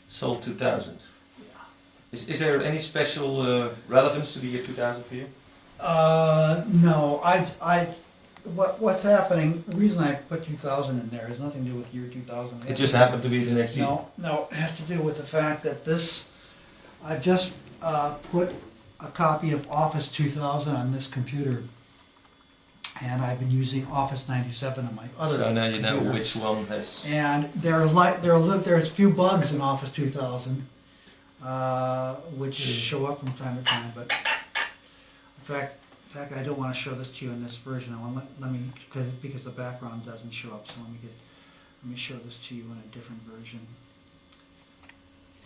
Sol 2000. Yeah. Is there any special relevance to the year 2000 for you? No, what's happening, the reason I put 2000 in there has nothing to do with year 2000. It just happened to be the next year. No, it has to do with the fact that I've just put a copy of Office 2000 on this computer, and I've been using Office 97 on my other So now you know computer. which one has... And there's a few bugs in Office 2000, which show up from time to time, but in fact, I don't want to show this to you in this version. I want because the background doesn't show up. So let me show this to you in a different version.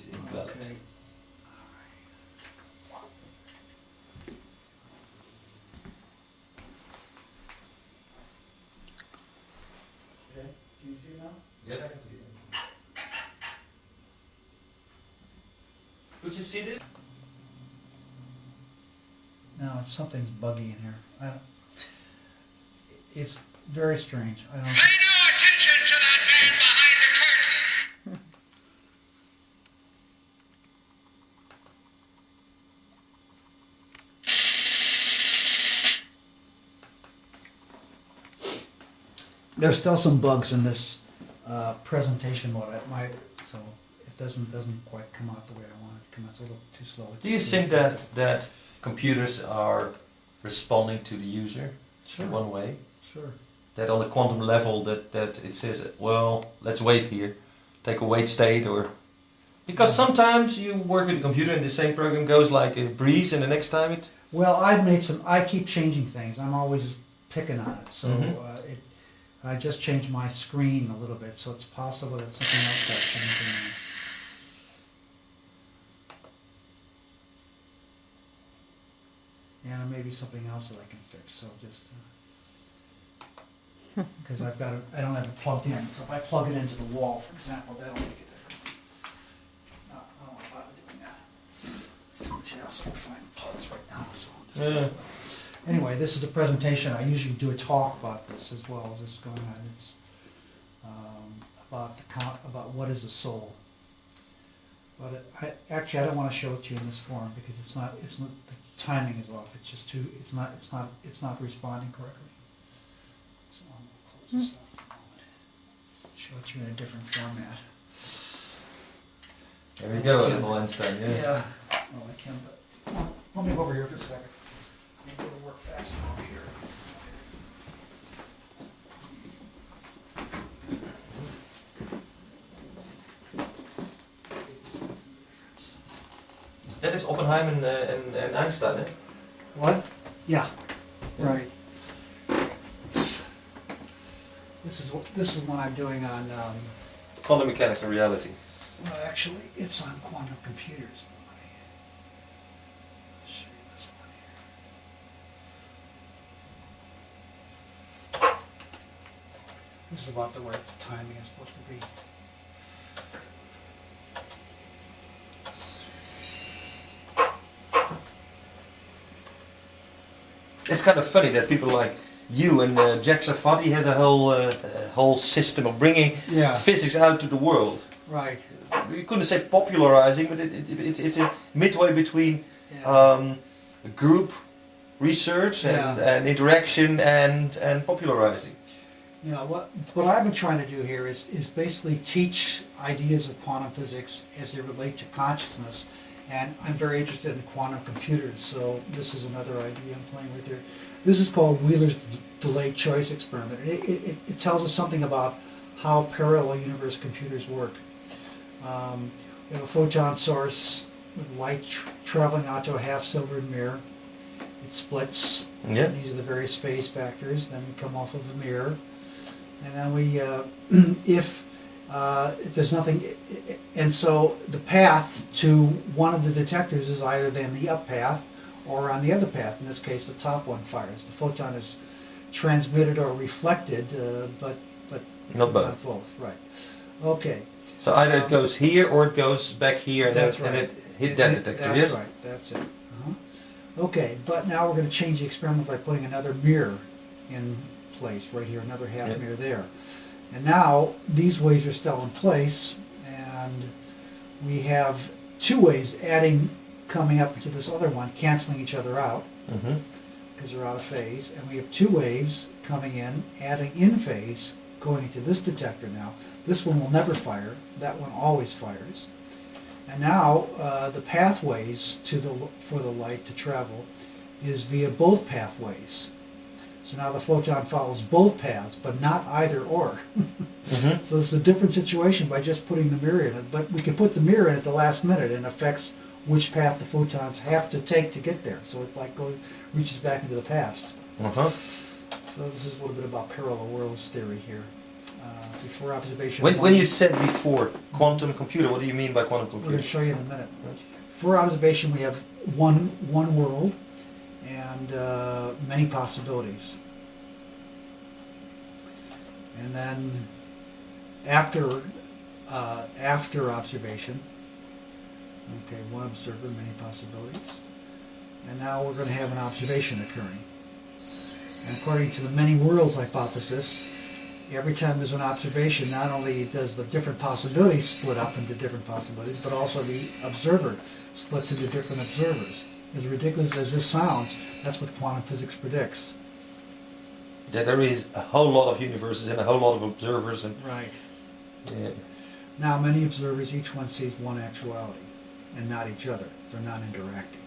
Is invalid. Okay. Okay. Can you see it now? Yes, I can see it. Could you see this? No, something's buggy in here. It's very strange. I don't. Pay no attention to that man behind the curtain. There's still some bugs in this presentation mode. So it doesn't quite come out the way I want it to come out. It's a little too slow. Do you think that computers are responding to the user Sure. in one way? Sure. That on the quantum level that it says, well, let's wait here, take a wait state, or... Because sometimes you work with a computer and the same program goes like a breeze and the next time it... Well, I keep changing things. I'm always picking on it. So I just changed my screen a little bit, so it's possible that something else got changed in there. Yeah, there may be something else that I can fix. So just because I don't have it plugged in. So if I plug it into the wall, for example, that'll make a difference. No, I don't want to bother doing that. It's too much hassle to find plugs right now. So I'll just Anyway, this is a presentation. I usually do a talk about this as well as this is going on. It's about what is a soul. But I don't want to show it to you in this form because it's not the timing is off. It's just it's not responding correctly. So I'm going to close this off for a moment. Show it to you in a different format. There we go, little Einstein, yeah. Yeah. Well, I can, but let me go over here for a second. I'm going to work faster over here. That is Oppenheim and Einstein, eh? What? Yeah. Right. This is what I'm doing on. Quantum mechanics and reality. Well, actually, it's on quantum computers. Let me show you this one here. This is about the right timing it's supposed to be. It's kind of funny that people like you and Jack Sarfati has a whole system of bringing physics out to the world. Right. You couldn't say popularizing, but it's a midway between group research and interaction and popularizing. You know, what I've been trying to do here is basically teach ideas of quantum physics as they relate to consciousness. And I'm very interested in quantum computers, so this is another idea I'm playing with here. This is called Wheeler's Delayed Choice Experiment. It tells us something about how parallel universe computers work. We have a photon source with light traveling out to a half-silvered mirror. It splits. Yeah. These are the various phase factors. Then we come off of the mirror. And then we, if there's nothing, and so the path to one of the detectors is either then the up path or on the other path. In this case, the top one fires. The photon is transmitted or reflected, but not both. Right. Okay. So either it goes here or it goes back here and, That's and right. it hit that detector. That's Yes. right. That's it. Okay, but now we're going to change the experiment by putting another mirror in place right here, another half mirror there. And now these waves are still in place, and We have two waves coming up into this other one, canceling each other out Mm-hmm. because they're out of phase. And we have two waves coming in, adding in phase, going into this detector now. This one will never fire. That one always fires. And now the pathways for the light to travel is via both pathways. So now the photon follows both paths, but not either or. Mm-hmm. So it's a different situation by just putting the mirror in it. But we can put the mirror in at the last minute and affects which path the photons have to take to get there. So it like reaches back into the past. Uh-huh. So this is a little bit about parallel worlds theory here. Before observation. When you said before quantum computer, what do you mean by quantum We're going computer? to show you in a minute. For observation, we have one world and many possibilities. And then after observation, okay, one observer, many possibilities. And now we're going to have an observation occurring. And according to the many worlds hypothesis, every time there's an observation, not only does the different possibilities split up into different possibilities, but also the observer splits into different observers. As ridiculous as this sounds, that's what quantum physics predicts. That there is a whole lot of universes and a whole lot of observers, and Right. yeah. Now, many observers, each one sees one actuality and not each other. They're not interacting.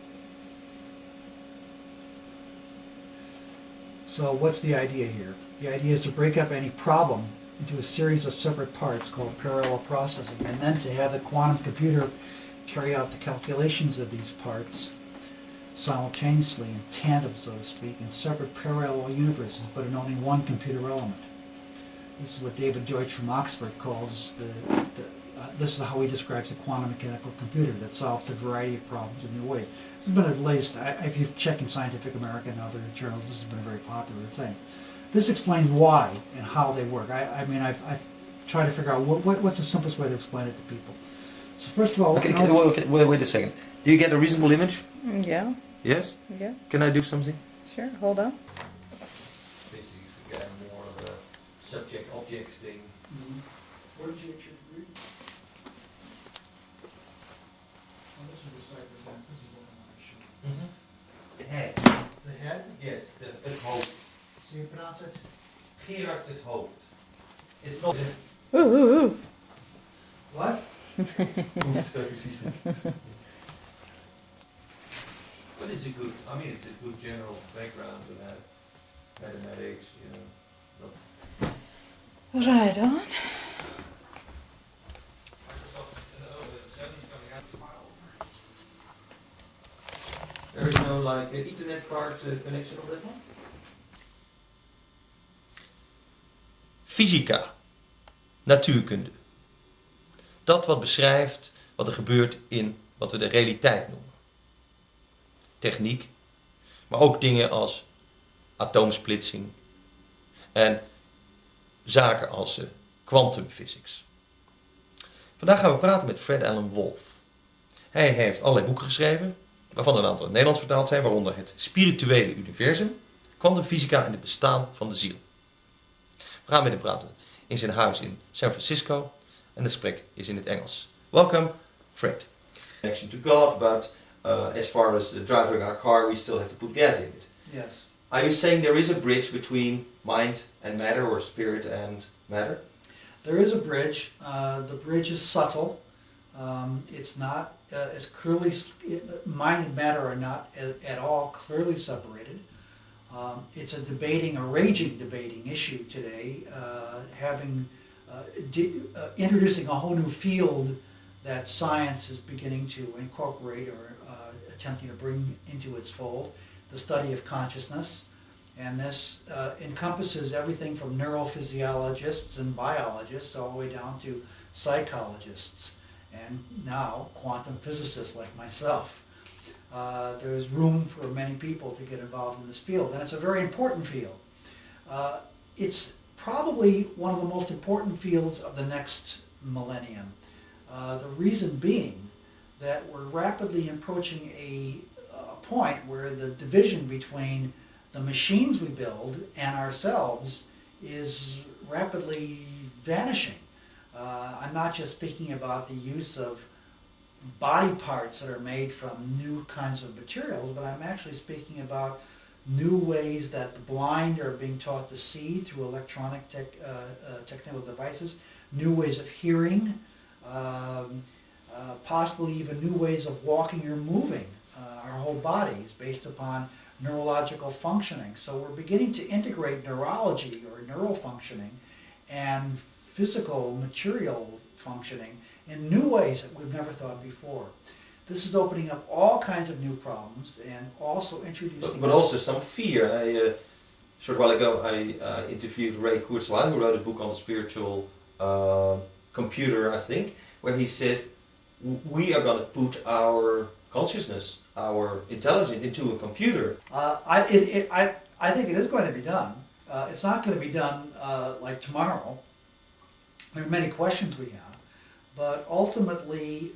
So what's the idea here? The idea is to break up any problem into a series of separate parts called parallel processing, and then to have the quantum computer carry out the calculations of these parts simultaneously in tandem, so to speak, in separate parallel universes, but in only one computer element. This is what David Deutsch from Oxford calls this is how he describes the quantum mechanical computer that solves a variety of problems in new ways. This has been the latest, if you check in Scientific American and other journals, this has been a very popular thing. This explains why and how they work. I've tried to figure out what's the simplest way to explain it to people. So first of all, Okay, wait a second. Do you get a reasonable image? Yeah, Yes? yeah, Can I do something? sure, hold on. Basically, we get more of a subject-object thing. Where did you get your degree? Oh, this is the cipher then. This is what I want to show. Mm-hmm. The head. The head? Yes, het hoofd. So you pronounce it? Gerard het hoofd. It's not... Ooh, ooh, ooh. What? But it's it's a good general background to have mathematics, you know. Right on. There is no Ethernet card connection on that one? Fysica, natuurkunde. Dat wat beschrijft wat er gebeurt in wat we de realiteit noemen. Techniek, maar ook dingen als atoomsplitsing en zaken als quantum physics. Vandaag gaan we praten met Fred Alan Wolf. Hij heeft allerlei boeken geschreven, waarvan een aantal in het Nederlands vertaald zijn, waaronder Het Spirituele Universum, Kwantumfysica en het Bestaan van de Ziel. We gaan met hem praten in zijn huis in San Francisco en het gesprek is in het Engels. Welcome, Fred. Connection to God, but as far as driving our car, we still have to put gas in it. Yes. Are you saying there is a bridge between mind and matter, or spirit and matter? There is a bridge. The bridge is subtle. It's not as clearly, mind and matter are not at all clearly separated. It's a raging debating issue today, introducing a whole new field that science is beginning to incorporate or attempting to bring into its fold, the study of consciousness. And this encompasses everything from neurophysiologists and biologists all the way down to psychologists and now quantum physicists like myself. There's room for many people to get involved in this field, and it's a very important field. It's probably one of the most important fields of the next millennium. The reason being that we're rapidly approaching a point where the division between the machines we build and ourselves is rapidly vanishing. I'm not just speaking about the use of body parts that are made from new kinds of materials, but I'm actually speaking about new ways that the blind are being taught to see through electronic technical devices, new ways of hearing, possibly even new ways of walking or moving our whole bodies based upon neurological functioning. So we're beginning to integrate neurology or neural functioning and physical material functioning in new ways that we've never thought before. This is opening up all kinds of new problems and also introducing... But also some fear. A short while ago I interviewed Ray Kurzweil, who wrote a book on the spiritual computer, I think, where he says we are going to put our consciousness, our intelligence into a computer. I think it is going to be done. It's not going to be done like tomorrow. There are many questions we have, but ultimately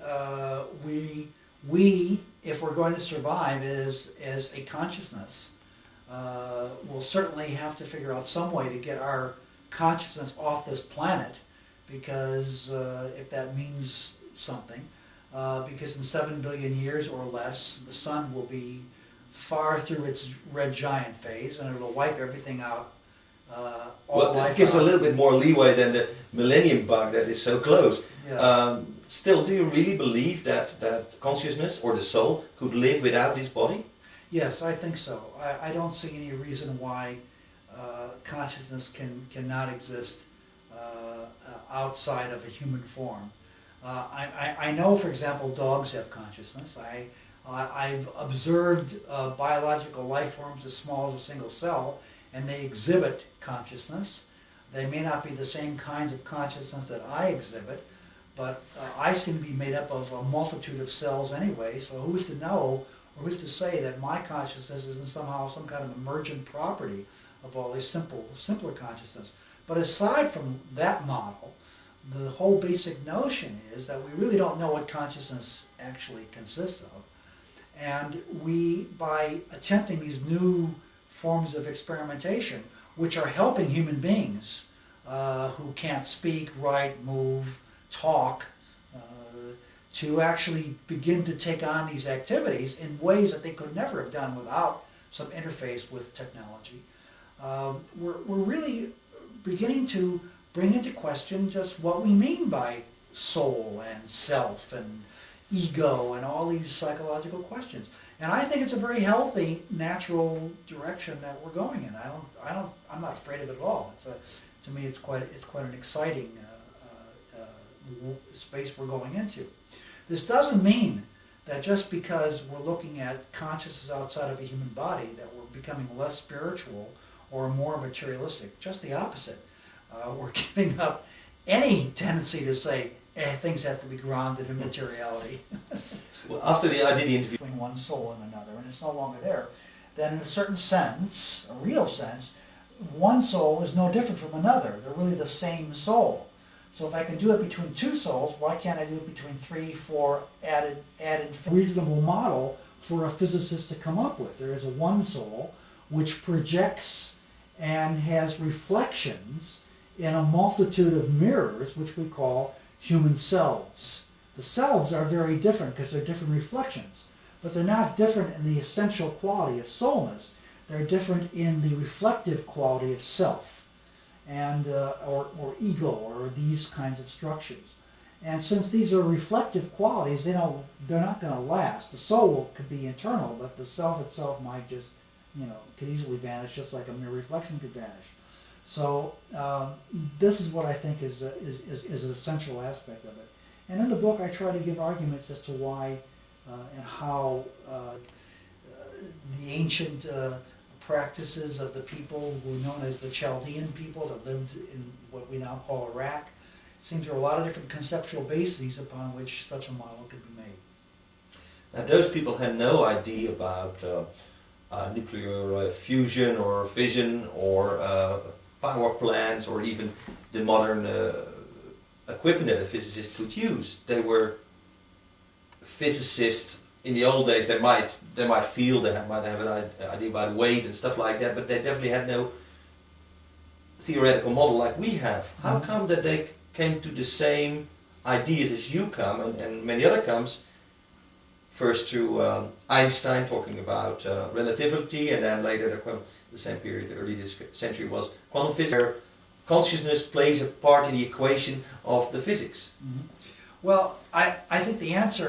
we, if we're going to survive as a consciousness, we'll certainly have to figure out some way to get our consciousness off this planet, because if that means something, because in 7 billion years or less, the sun will be far through its red giant phase, and it'll wipe everything out. Well, that gives a little bit more leeway than the millennium bug that is so close. Yeah. Still, do you really believe that consciousness or the soul could live without this body? Yes, I think so. I don't see any reason why consciousness cannot exist outside of a human form. I know, for example, dogs have consciousness. I've observed biological life forms as small as a single cell, and they exhibit consciousness. They may not be the same kinds of consciousness that I exhibit, but I seem to be made up of a multitude of cells anyway, so who's to know, or who's to say that my consciousness isn't somehow some kind of emergent property of all these simpler consciousness. But aside from that model, the whole basic notion is that we really don't know what consciousness actually consists of. And we, by attempting these new forms of experimentation, which are helping human beings who can't speak, write, move, talk, to actually begin to take on these activities in ways that they could never have done without some interface with technology. We're really beginning to bring into question just what we mean by soul and self and ego and all these psychological questions. And I think it's a very healthy, natural direction that we're going in. I'm not afraid of it at all. To me, it's quite an exciting space we're going into. This doesn't mean that just because we're looking at consciousness outside of a human body that we're becoming less spiritual or more materialistic. Just the opposite. We're giving up any tendency to say things have to be grounded in materiality. Well, after I did the interview between one soul and another, and it's no longer there, then in a certain sense, a real sense, one soul is no different from another. They're really the same soul. So if I can do it between two souls, why can't I do it between 3, 4 added reasonable model for a physicist to come up with? There is a one soul which projects and has reflections in a multitude of mirrors, which we call human selves. The selves are very different because they're different reflections, but they're not different in the essential quality of soulness. They're different in the reflective quality of self, and or ego, or these kinds of structures. And since these are reflective qualities, they're not going to last. The soul could be internal, but the self itself might just, could easily vanish, just like a mere reflection could vanish. So this is what I think is an essential aspect of it. And in the book, I try to give arguments as to why and how the ancient practices of the people who were known as the Chaldean people that lived in what we now call Iraq. It seems there are a lot of different conceptual bases upon which such a model could be made. Now, those people had no idea about nuclear fusion or fission or power plants or even the modern equipment that a physicist could use. They were physicists in the old days. They might feel, they might have an idea about weight and stuff like that, but they definitely had no theoretical model like we have. How come that they came to the same ideas as you come and many other first through Einstein talking about relativity, and then later the same period, early this century, was quantum physics, where consciousness plays a part in the equation of the physics. Mhm. Well, I think the answer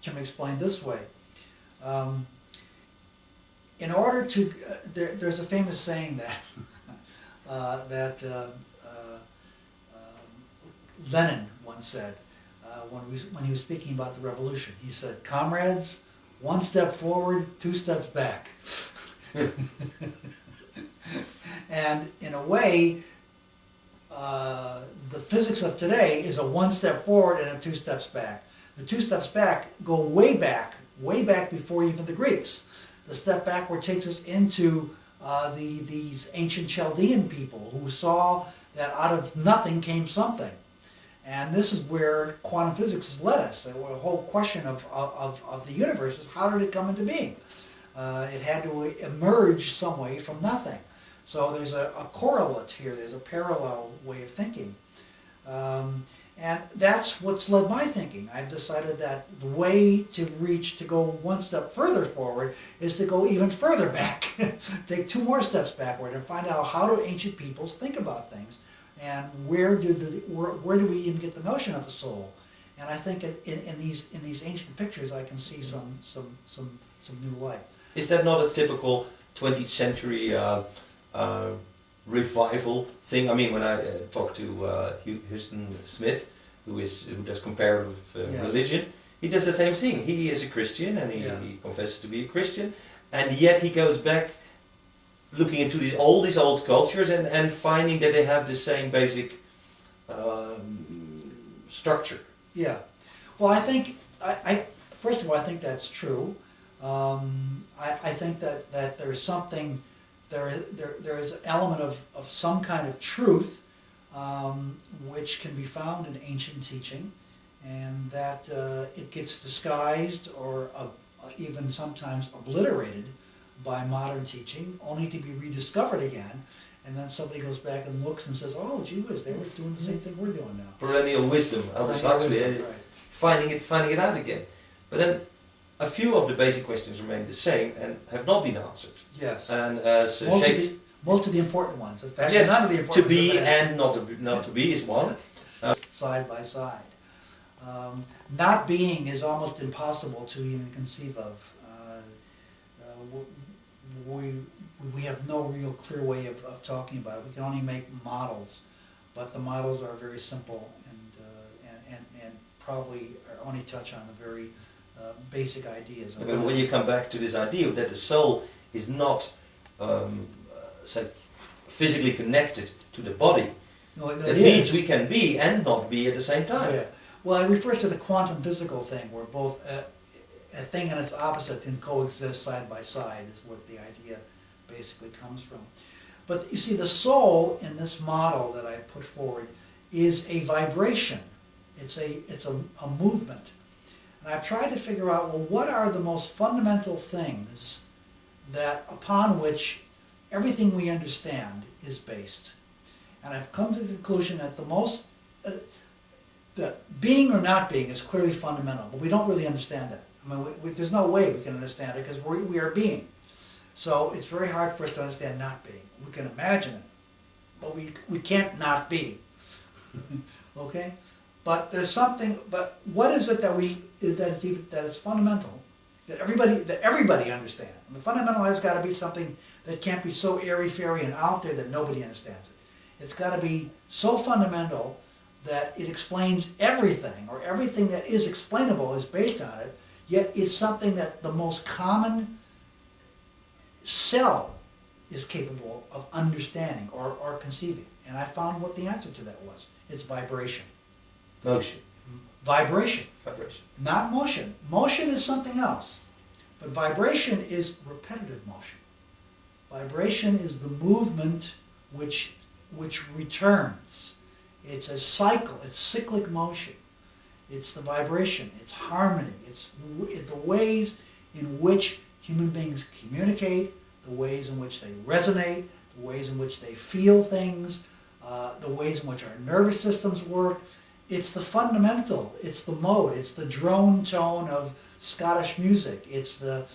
can be explained this way. In order to, there's a famous saying that Lenin once said when he was speaking about the revolution. He said, "Comrades, one step forward, two steps back." And in a way, the physics of today is a one step forward and a two steps back. The two steps back go way back before even the Greeks. The step backward takes us into these ancient Chaldean people who saw that out of nothing came something. And this is where quantum physics has led us. The whole question of the universe is, how did it come into being? It had to emerge some way from nothing. So there's a correlate here, there's a parallel way of thinking. And that's what's led my thinking. I've decided that the way to go one step further forward is to go even further back. Take two more steps backward and find out how do ancient peoples think about things, and where do we even get the notion of the soul? And I think in these ancient pictures I can see some new light. Is that not a typical 20th century revival thing? I mean, when I talk to Houston Smith, who does comparative religion, he does the same thing. He is a Christian, and he confesses to be a Christian, and yet he goes back looking into all these old cultures and finding that they have the same basic structure. Yeah. Well, I think, first of all, I think that's true. I think that there's something, there is an element of some kind of truth which can be found in ancient teaching, and that it gets disguised or even sometimes obliterated by modern teaching, only to be rediscovered again. And then somebody goes back and looks and says, "Oh, gee whiz, they were doing the same thing we're doing now." Perennial wisdom, Aldous Huxley, Right. finding it out again. But then a few of the basic questions remain the same and have not been answered. Yes. And Most of the important ones. In fact, yes, none of the important to be ones. and not to be is one. Side by side. Not being is almost impossible to even conceive of. We have no real clear way of talking about it. We can only make models, but the models are very simple and probably only touch on the very basic ideas. But when you come back to this idea that the soul is not say, physically connected to the body, No, that means we can be and not be at the same time. Yeah. Well, it refers to the quantum physical thing, where both a thing and its opposite can coexist side by side, is what the idea basically comes from. But you see, the soul in this model that I put forward is a vibration. It's a movement. And I've tried to figure out, well, what are the most fundamental things that upon which everything we understand is based? And I've come to the conclusion that that being or not being is clearly fundamental, but we don't really understand that. I mean, there's no way we can understand it because we are being. So it's very hard for us to understand not being. We can imagine it, but we can't not be. Okay? But there's something. But what is it that is fundamental, that everybody understands? And the fundamental has got to be something that can't be so airy-fairy and out there that nobody understands it. It's got to be so fundamental that it explains everything, or everything that is explainable is based on it, yet it's something that the most common cell is capable of understanding or conceiving. And I found what the answer to that was. It's vibration. Motion. Vibration. Vibration. Not motion. Motion is something else. But vibration is repetitive motion. Vibration is the movement which returns. It's a cycle. It's cyclic motion. It's the vibration. It's harmony. It's the ways in which human beings communicate, the ways in which they resonate, the ways in which they feel things, the ways in which our nervous systems work, It's the fundamental, it's the mode, it's the drone tone of Scottish music, it's the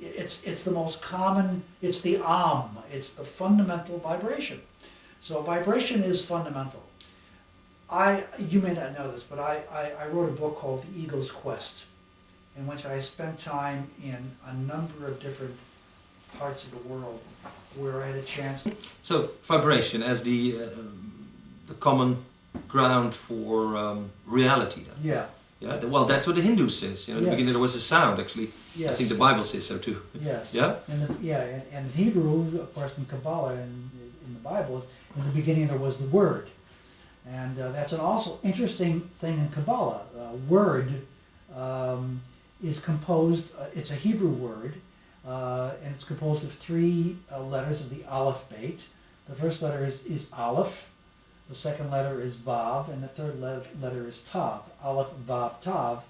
it's the most common, it's the it's the fundamental vibration. So vibration is fundamental. You may not know this, but I wrote a book called The Eagle's Quest, in which I spent time in a number of different parts of the world where I had a chance. So vibration as the common ground for reality then. Yeah. Yeah, well, that's what the Hindus says. You know, in the Yes. beginning there was a sound. Actually, I Yes. think the Bible says so too. Yes. Yeah. And in Hebrew, of course, in Kabbalah and in the Bible, in the beginning there was the word, and that's an also interesting thing in Kabbalah. Word is composed. It's a Hebrew word, and it's composed of three letters of the Aleph Beit. The first letter is Aleph. The second letter is Vav, and the third letter is Tav. Aleph, Vav, Tav.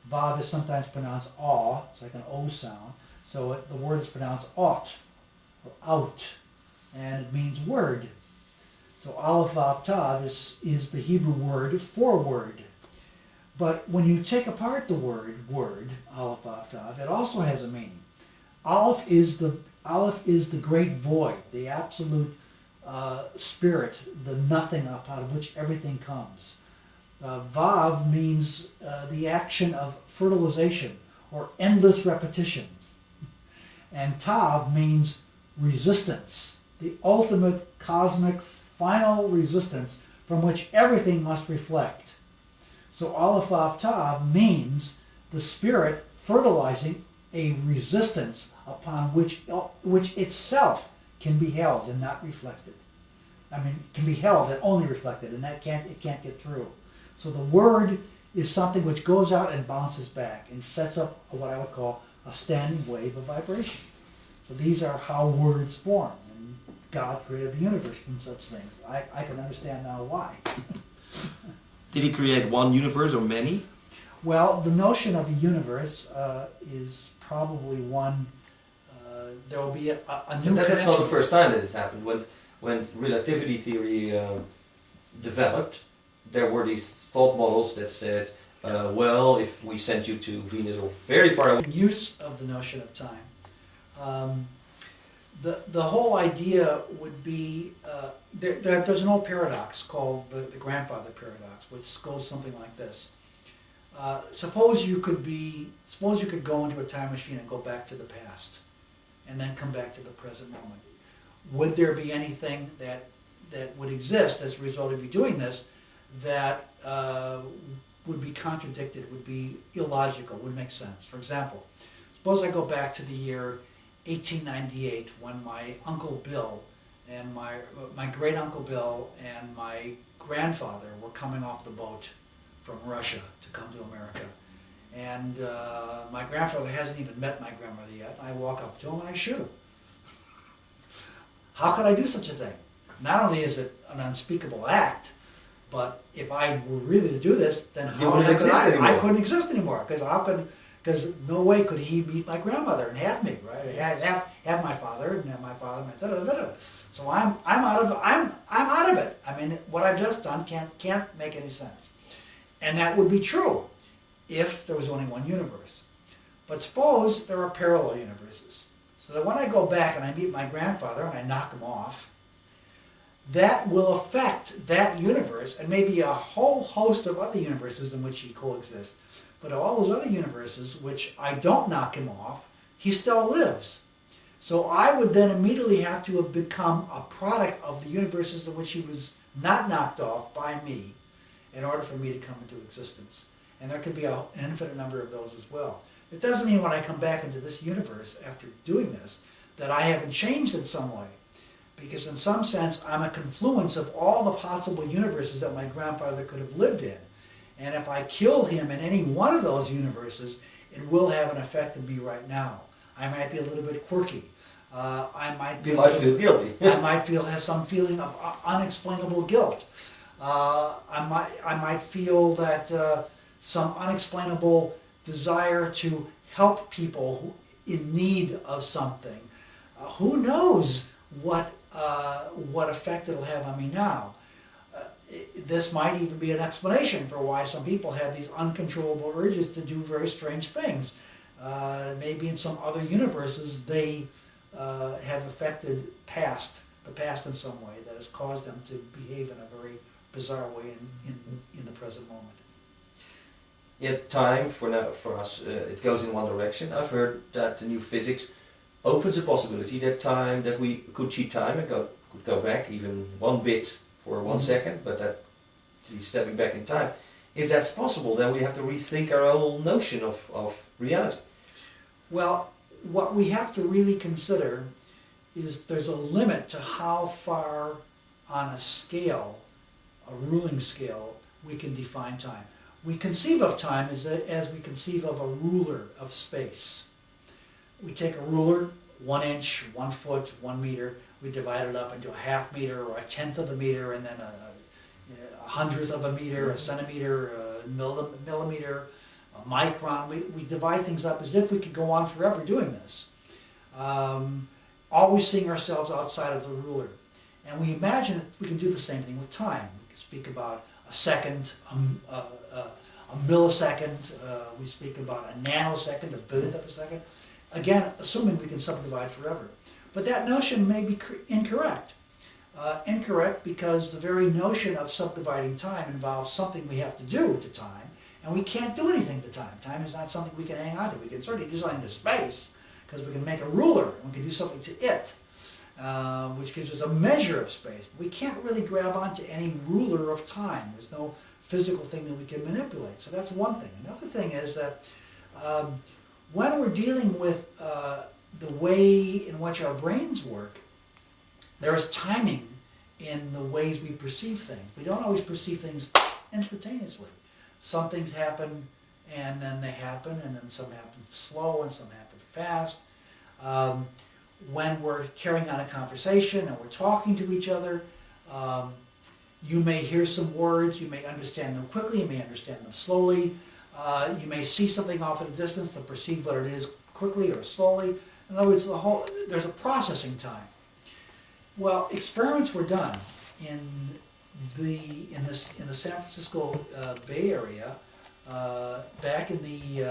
Vav is sometimes pronounced aw, it's like an O sound. So the word is pronounced ought, or out, and it means word. So Aleph, Vav, Tav is the Hebrew word for word. But when you take apart the word, Aleph, Vav, Tav, it also has a meaning. Aleph is the great void, the absolute spirit, the nothing out of which everything comes. Vav means the action of fertilization or endless repetition. And Tav means resistance, the ultimate cosmic final resistance from which everything must reflect. So Aleph Vav Tav means the spirit fertilizing a resistance upon which itself can be held and not reflected. I mean, can be held and only reflected, and it can't get through. So the word is something which goes out and bounces back and sets up what I would call a standing wave of vibration. So these are how words form, and God created the universe from such things. I can understand now why. Did he create one universe or many? Well, the notion of a universe is probably one. There will be a new. That's not the first time that it's happened. When relativity theory developed, there were these thought models that said, well, if we sent you to Venus or very far away. Use of the notion of time. The whole idea would be there's an old paradox called the grandfather paradox, which goes something like this. Suppose you could go into a time machine and go back to the past, and then come back to the present moment. Would there be anything that would exist as a result of you doing this that would be contradicted, would be illogical, would make sense? For example, suppose I go back to the year 1898 when my Uncle Bill and my great Uncle Bill and my grandfather were coming off the boat from Russia to come to America. And my grandfather hasn't even met my grandmother yet. I walk up to him and I shoot him. How could I do such a thing? Not only is it an unspeakable act, but if I were really to do this, then how could I couldn't exist anymore. Because no way could he meet my grandmother and have me, right? Have my father and have my father. So I'm out of it. I mean, what I've just done can't make any sense. And that would be true if there was only one universe. But suppose there are parallel universes. So that when I go back and I meet my grandfather and I knock him off, that will affect that universe and maybe a whole host of other universes in which he coexists. But all those other universes which I don't knock him off, he still lives. So I would then immediately have to have become a product of the universes in which he was not knocked off by me in order for me to come into existence. And there could be an infinite number of those as well. It doesn't mean when I come back into this universe after doing this that I haven't changed in some way. Because in some sense, I'm a confluence of all the possible universes that my grandfather could have lived in. And if I kill him in any one of those universes, it will have an effect on me right now. I might be a little bit quirky. I might feel guilty. I might have some feeling of unexplainable guilt. I might feel that some unexplainable desire to help people in need of something. Who knows what effect it'll have on me now? this might even be an explanation for why some people have these uncontrollable urges to do very strange things. Maybe in some other universes they have affected the past in some way that has caused them to behave in a very bizarre way in the present moment. Yet time for us it goes in one direction. I've heard that the new physics opens a possibility that we could cheat time and could go back even 1 bit for 1 second, but that we're stepping back in time. If that's possible, then we have to rethink our whole notion of reality. Well, what we have to really consider is there's a limit to how far on a scale, a ruling scale, we can define time. We conceive of time as we conceive of a ruler of space. We take a ruler, 1 inch, 1 foot, 1 meter, we divide it up into a half meter or a tenth of a meter, and then a hundredth of a meter, a centimeter, a millimeter, a micron. We divide things up as if we could go on forever doing this. Always seeing ourselves outside of the ruler. And we imagine that we can do the same thing with time. We can speak about a second, a millisecond, we speak about a nanosecond, a billionth of a second. Again, assuming we can subdivide forever. But that notion may be incorrect. Incorrect because the very notion of subdividing time involves something we have to do to time, and we can't do anything to time. Time is not something we can hang on to. We can certainly do something to space, because we can make a ruler, and we can do something to it, which gives us a measure of space. We can't really grab onto any ruler of time. There's no physical thing that we can manipulate. So that's one thing. Another thing is that when we're dealing with the way in which our brains work, there is timing in the ways we perceive things. We don't always perceive things instantaneously. Some things happen and then they happen, and then some happen slow and some happen fast. When we're carrying on a conversation and we're talking to each other, you may hear some words, you may understand them quickly, you may understand them slowly. You may see something off at a distance to perceive what it is quickly or slowly. In other words, there's a processing time. Well, experiments were done in the San Francisco Bay Area back in the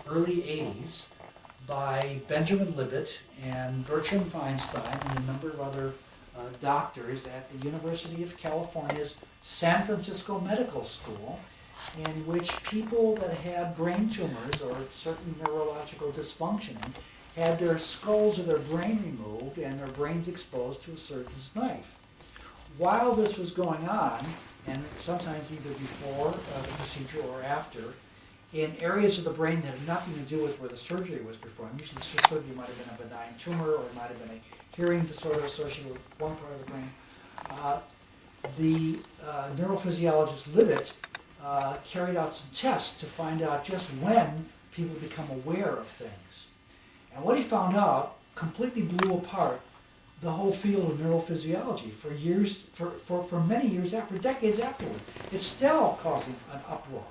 early 80s by Benjamin Libet and Bertram Feinstein and a number of other doctors at the University of California's San Francisco Medical School, in which people that had brain tumors or certain neurological dysfunctioning had their skulls or their brain removed and their brains exposed to a surgeon's knife. While this was going on, and sometimes either before the procedure or after, in areas of the brain that had nothing to do with where the surgery was performed, usually the surgery might have been a benign tumor or it might have been a hearing disorder associated with one part of the brain, the neurophysiologist Libet carried out some tests to find out just when people become aware of things. And what he found out completely blew apart the whole field of neurophysiology for years, for many years after, decades afterward. It's still causing an uproar.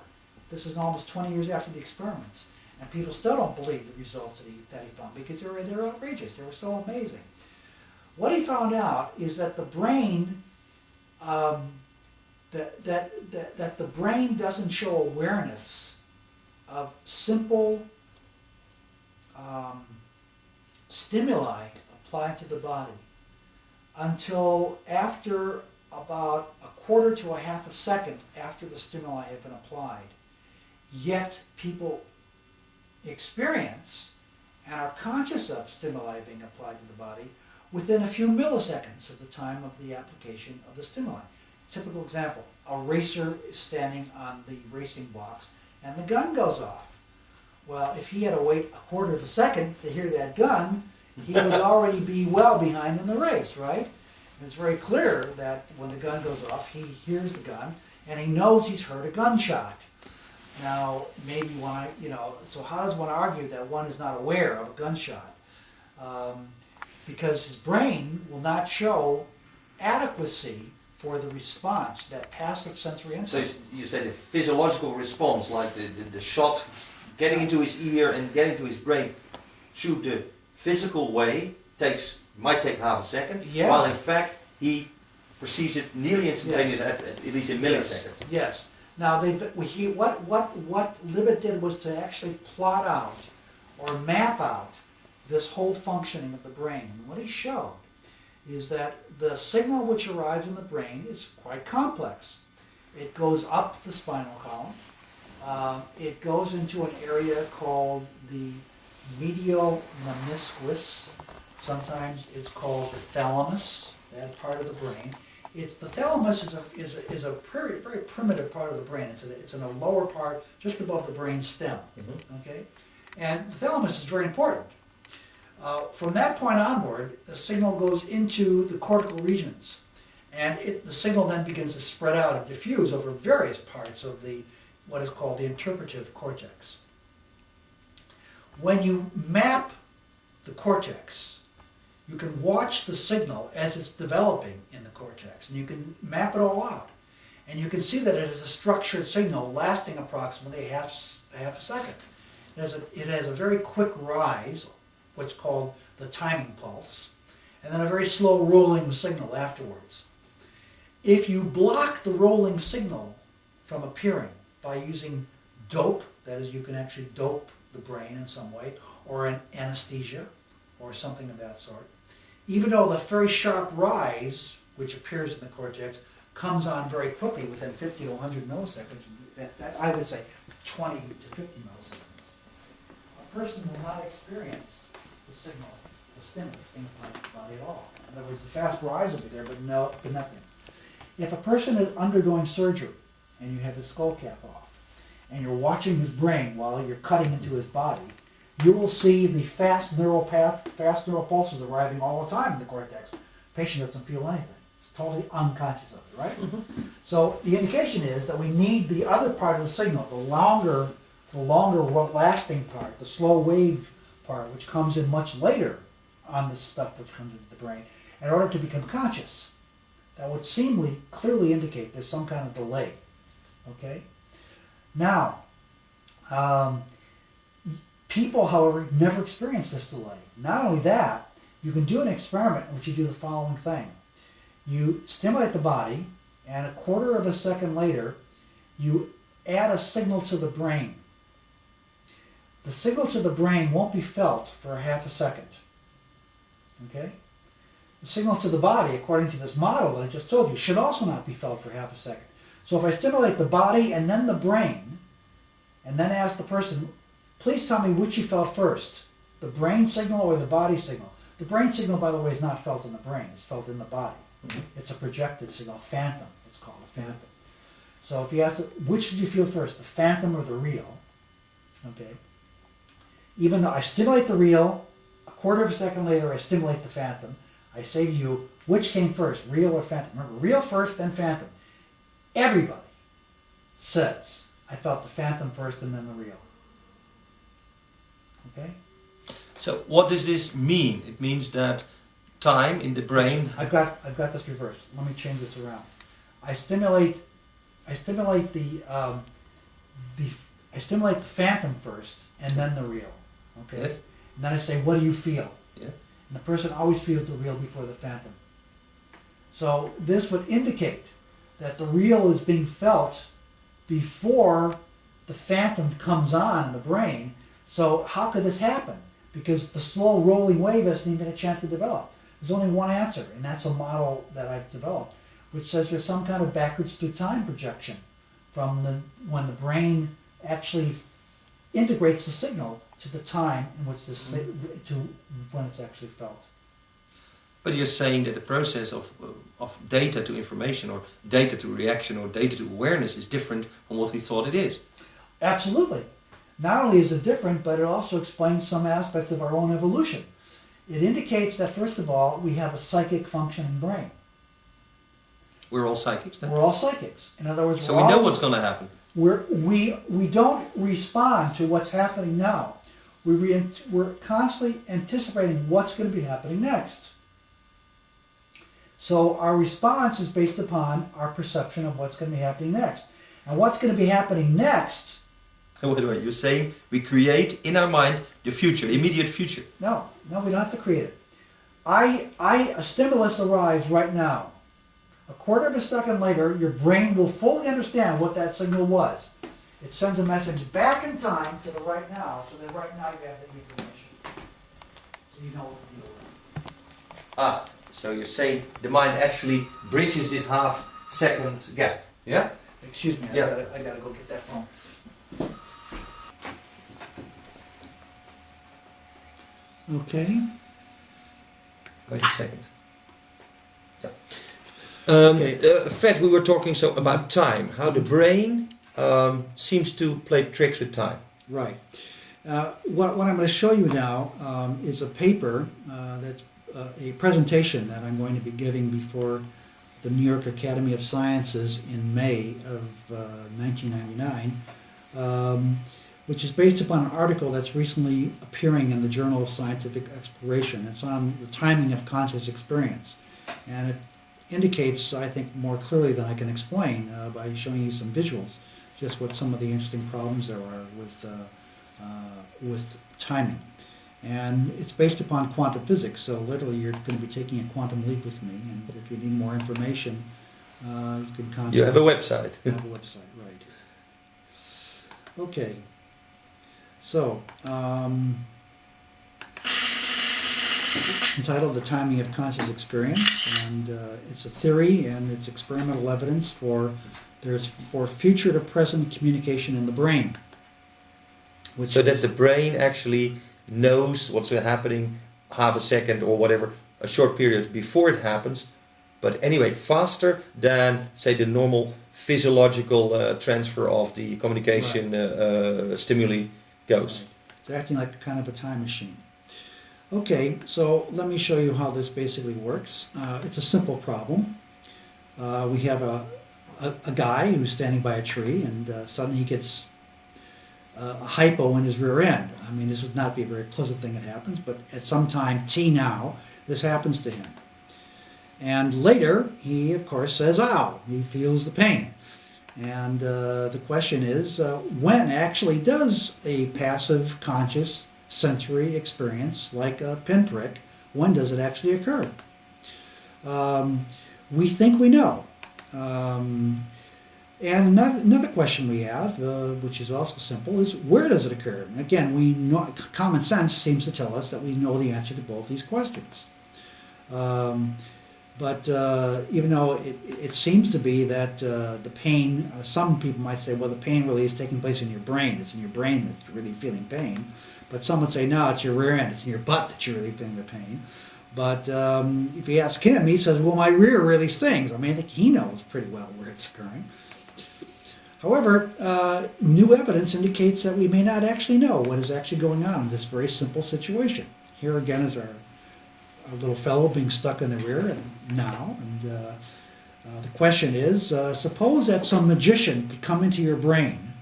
This is almost 20 years after the experiments, and people still don't believe the results that he found because they're outrageous. They were so amazing. What he found out is that the brain that the brain doesn't show awareness of simple stimuli applied to the body until after about a quarter to a half a second after the stimuli have been applied. Yet people experience and are conscious of stimuli being applied to the body within a few milliseconds of the time of the application of the stimuli. Typical example, a racer is standing on the racing box and the gun goes off. Well, if he had to wait a quarter of a second to hear that gun, he would already be well behind in the race, right? And it's very clear that when the gun goes off, he hears the gun and he knows he's heard a gunshot. Now, maybe so how does one argue that one is not aware of a gunshot? Because his brain will not show adequacy for the response, that passive sensory input. So you say the physiological response, like the shot getting into his ear and getting to his brain through the physical way might take half a second, Yeah. while in fact he perceives it nearly instantaneous, Yes. at least in milliseconds. Yes. Now, what Libet did was to actually plot out or map out this whole functioning of the brain. And what he showed is that the signal which arrives in the brain is quite complex. It goes up the spinal column. It goes into an area called the medial meniscus. Sometimes it's called the thalamus, that part of the brain. The thalamus is a very, very primitive part of the brain. It's in a lower part, just above the brain stem. Okay, and the thalamus is very important. From that point onward, the signal goes into the cortical regions, and the signal then begins to spread out and diffuse over various parts of what is called the interpretive cortex. When you map the cortex, you can watch the signal as it's developing in the cortex, and you can map it all out. And you can see that it is a structured signal lasting approximately half a second. It has a very quick rise, what's called the timing pulse, and then a very slow rolling signal afterwards. If you block the rolling signal from appearing by using dope, that is, you can actually dope the brain in some way, or an anesthesia, or something of that sort, even though the very sharp rise, which appears in the cortex, comes on very quickly, within 50 to 100 milliseconds, I would say 20 to 50 milliseconds, a person will not experience the signal, the stimulus being applied to the body at all. In other words, the fast rise will be there, but nothing. If a person is undergoing surgery, and you have his skull cap off, and you're watching his brain while you're cutting into his body, you will see the fast neural pulses arriving all the time in the cortex. The patient doesn't feel anything. It's totally unconscious of it, right? So the indication is that we need the other part of the signal, the longer lasting part, the slow wave part, which comes in much later on the stuff which comes into the brain, in order to become conscious. That would clearly indicate there's some kind of delay. Okay? Now, people, however, never experience this delay. Not only that, you can do an experiment in which you do the following thing. You stimulate the body, and a quarter of a second later, you add a signal to the brain. The signal to the brain won't be felt for half a second. Okay? The signal to the body, according to this model that I just told you, should also not be felt for half a second. So if I stimulate the body and then the brain, and then ask the person, please tell me which you felt first, the brain signal or the body signal. The brain signal, by the way, is not felt in the brain, it's felt in the body. It's a projected signal, phantom, it's called a phantom. So if you ask, which did you feel first, the phantom or the real? Okay. Even though I stimulate the real, a quarter of a second later I stimulate the phantom, I say to you, which came first, real or phantom? Remember, real first, then phantom. Everybody says, I felt the phantom first and then the real. Okay? So what does this mean? It means that time in the brain... I've got this reversed. Let me change this around. I stimulate the phantom first and then the real. Okay? Yes. And then I say, what do you feel? Yeah. And the person always feels the real before the phantom. So this would indicate that the real is being felt before the phantom comes on in the brain. So how could this happen? Because the slow rolling wave hasn't even had a chance to develop. There's only one answer, and that's a model that I've developed, which says there's some kind of backwards through time projection from when the brain actually integrates the signal to the time in which to when it's actually felt. But you're saying that the process of data to information, or data to reaction, or data to awareness is different from what we thought it is. Absolutely. Not only is it different, but it also explains some aspects of our own evolution. It indicates that, first of all, we have a psychic functioning brain. We're all psychics then? We're all psychics. In other words, so we know what's going to happen. We don't respond to what's happening now. We're constantly anticipating what's going to be happening next. So our response is based upon our perception of what's going to be happening next. And what's going to be happening next... Wait, you're saying we create in our mind the future, the immediate future. No, we don't have to create it. A stimulus arrives right now. A quarter of a second later, your brain will fully understand what that signal was. It sends a message back in time to the right now, so that right now you have the information. So you know what to deal with. Ah, so you're saying the mind actually bridges this half-second gap, yeah? Excuse me, Yeah. I gotta go get that phone. Okay. Wait a second. Yeah. Okay. In fact, we were talking about time, how the brain seems to play tricks with time. Right. What I'm going to show you now is a paper that's a presentation that I'm going to be giving before the New York Academy of Sciences in May of 1999, which is based upon an article that's recently appearing in the Journal of Scientific Exploration. It's on the timing of conscious experience. And it indicates, I think, more clearly than I can explain by showing you some visuals, just what some of the interesting problems there are with timing. And it's based upon quantum physics, so literally you're going to be taking a quantum leap with me, and if you need more information, you can contact... You have a website. I have a website, right. Okay. So, it's entitled The Timing of Conscious Experience, and it's a theory and it's experimental evidence for future to present communication in the brain. So that the brain actually knows what's happening half a second or whatever, a short period before it happens, but anyway, faster than, say, the normal physiological transfer of the communication stimuli goes. Right. It's acting like kind of a time machine. Okay, so let me show you how this basically works. It's a simple problem. We have a guy who's standing by a tree, and suddenly he gets a hypo in his rear end. I mean, this would not be a very pleasant thing that happens, but at some time t now, this happens to him. And later, he of course says, ow, he feels the pain. And the question is, when actually does a passive conscious sensory experience, like a pinprick, when does it actually occur? We think we know. And another question we have, which is also simple, is where does it occur? And again, we know, common sense seems to tell us that we know the answer to both these questions. But even though it seems to be that the pain, some people might say, well, the pain really is taking place in your brain. It's in your brain that's really feeling pain. But some would say, no, it's your rear end. It's in your butt that you're really feeling the pain. But if you ask him, he says, well, my rear really stings. I mean, I think he knows pretty well where it's occurring. However, new evidence indicates that we may not actually know what is actually going on in this very simple situation. Here again is our little fellow being stuck in the rear now. And the question is, suppose that some magician could come into your brain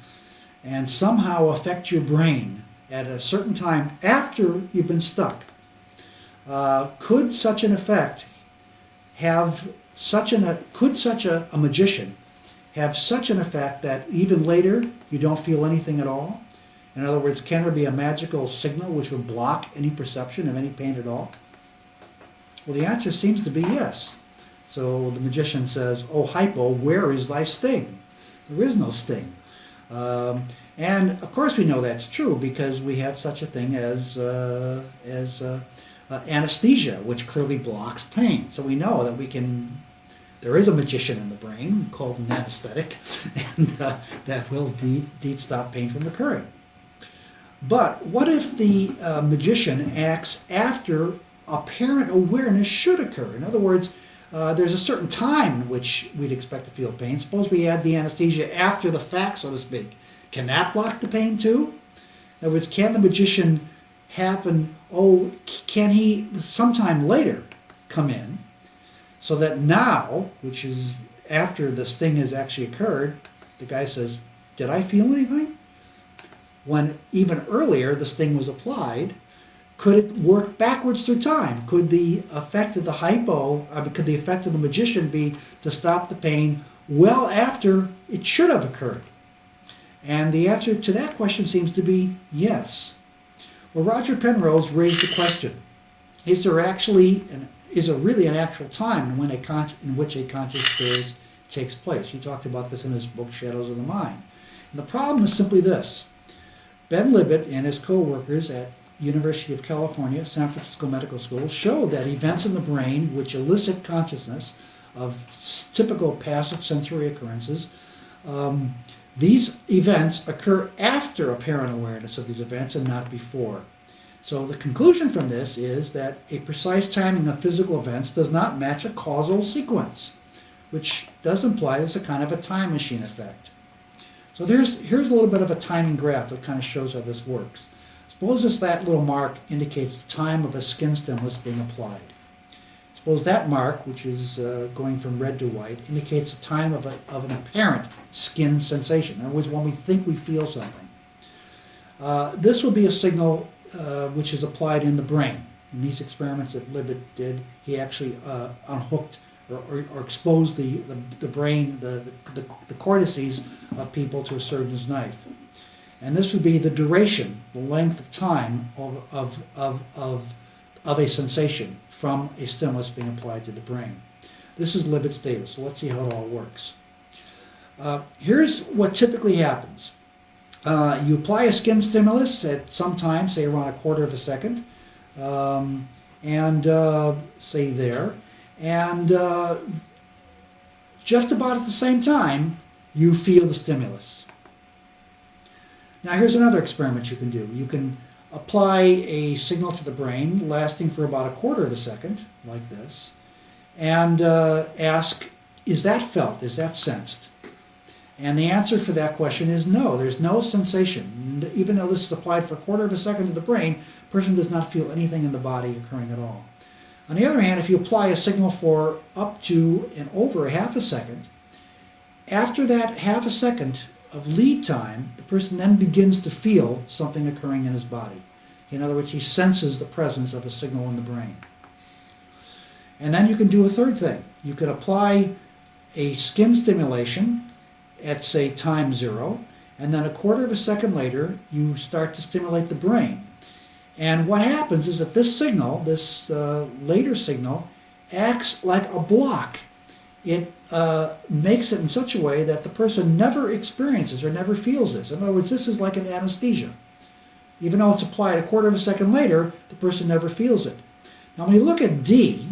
and somehow affect your brain at a certain time after you've been stuck. Could such an effect have could such a magician have such an effect that even later you don't feel anything at all? In other words, can there be a magical signal which would block any perception of any pain at all? Well, the answer seems to be yes. So the magician says, oh, hypo, where is thy sting? There is no sting. And of course we know that's true because we have such a thing as anesthesia, which clearly blocks pain. So we know that there is a magician in the brain called an anesthetic, and that will indeed stop pain from occurring. But what if the magician acts after apparent awareness should occur? In other words, there's a certain time in which we'd expect to feel pain. Suppose we add the anesthesia after the fact, so to speak. Can that block the pain too? In other words, can the magician can he sometime later come in so that now, which is after this thing has actually occurred, the guy says, did I feel anything? When even earlier this thing was applied, could it work backwards through time? Could the effect of the could the effect of the magician be to stop the pain well after it should have occurred? And the answer to that question seems to be yes. Well, Roger Penrose raised the question, is there actually is really an actual time when in which a conscious experience takes place. He talked about this in his book, Shadows of the Mind. And the problem is simply this. Ben Libet and his co-workers at University of California, San Francisco Medical School, showed that events in the brain which elicit consciousness of typical passive sensory occurrences, these events occur after apparent awareness of these events and not before. So the conclusion from this is that a precise timing of physical events does not match a causal sequence, which does imply there's a kind of a time machine effect. So here's a little bit of a timing graph that kind of shows how this works. Suppose that little mark indicates the time of a skin stimulus being applied. Suppose that mark, which is going from red to white, indicates the time of an apparent skin sensation. In other words, when we think we feel something. This will be a signal which is applied in the brain. In these experiments that Libet did, he actually unhooked or exposed the brain, the cortices of people to a surgeon's knife. And this would be the duration, the length of time of a sensation from a stimulus being applied to the brain. This is Libet's data, so let's see how it all works. Here's what typically happens. You apply a skin stimulus at some time, say around a quarter of a second, and say there, and just about at the same time, you feel the stimulus. Now here's another experiment you can do. You can apply a signal to the brain lasting for about a quarter of a second, like this, and ask, is that felt, is that sensed? And the answer for that question is no, there's no sensation. Even though this is applied for a quarter of a second to the brain, the person does not feel anything in the body occurring at all. On the other hand, if you apply a signal for up to and over a half a second, after that half a second of lead time, the person then begins to feel something occurring in his body. In other words, he senses the presence of a signal in the brain. And then you can do a third thing. You could apply a skin stimulation at, say, time 0, and then a quarter of a second later, you start to stimulate the brain. And what happens is that this signal, this later signal, acts like a block. It makes it in such a way that the person never experiences or never feels this. In other words, this is like an anesthesia. Even though it's applied a quarter of a second later, the person never feels it. Now when you look at D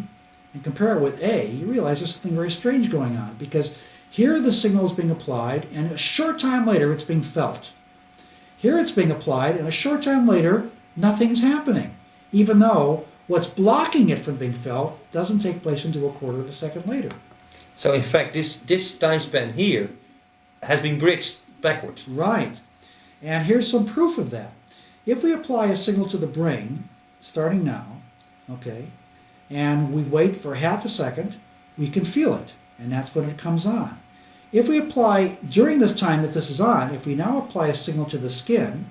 and compare it with A, you realize there's something very strange going on, because here the signal is being applied and a short time later it's being felt. Here it's being applied and a short time later nothing's happening, even though what's blocking it from being felt doesn't take place until a quarter of a second later. So in fact, this time span here has been bridged backwards. Right. And here's some proof of that. If we apply a signal to the brain, starting now, okay, and we wait for half a second, we can feel it, and that's when it comes on. If we apply, during this time that this is on, if we now apply a signal to the skin